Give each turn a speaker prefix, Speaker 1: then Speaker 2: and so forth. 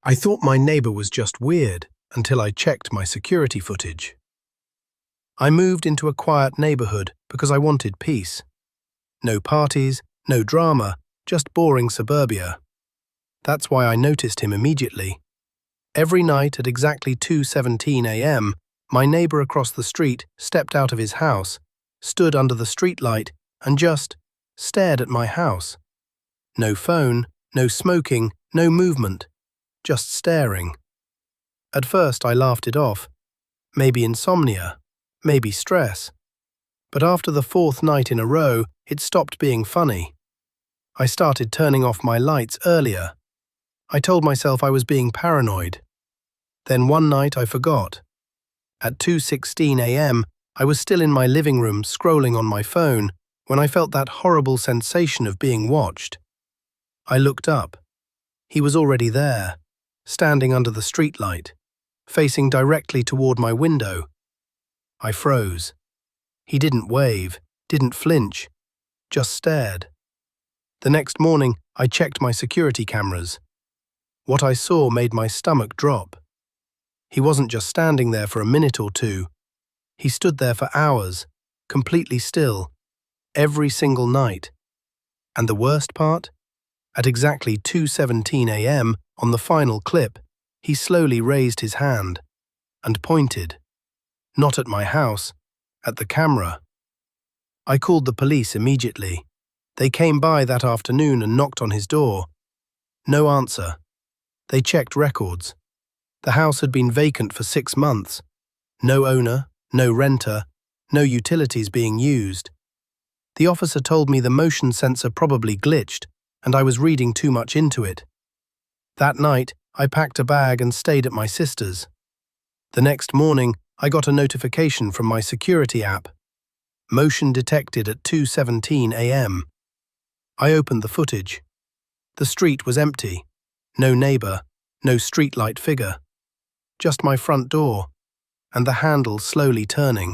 Speaker 1: I thought my neighbor was just weird until I checked my security footage. I moved into a quiet neighborhood because I wanted peace. No parties, no drama, just boring suburbia. That's why I noticed him immediately. Every night at exactly 2:17 a.m., my neighbor across the street stepped out of his house, stood under the streetlight, and just stared at my house. No phone, no smoking, no movement, just staring. At first I laughed it off. Maybe insomnia, maybe stress. But after the fourth night in a row, it stopped being funny. I started turning off my lights earlier. I told myself I was being paranoid. Then one night I forgot. At 2:16 a.m., I was still in my living room scrolling on my phone when I felt that horrible sensation of being watched. I looked up. He was already there, standing under the streetlight, facing directly toward my window. I froze. He didn't wave, didn't flinch, just stared. The next morning, I checked my security cameras. What I saw made my stomach drop. He wasn't just standing there for a minute or two. He stood there for hours, completely still, every single night. And the worst part? At exactly 2:17 a.m., on the final clip, he slowly raised his hand and pointed. Not at my house, at the camera. I called the police immediately. They came by that afternoon and knocked on his door. No answer. They checked records. The house had been vacant for 6 months. No owner, no renter, no utilities being used. The officer told me the motion sensor probably glitched, and I was reading too much into it. That night, I packed a bag and stayed at my sister's. The next morning, I got a notification from my security app. Motion detected at 2:17 a.m. I opened the footage. The street was empty. No neighbor, no streetlight figure. Just my front door, and the handle slowly turning.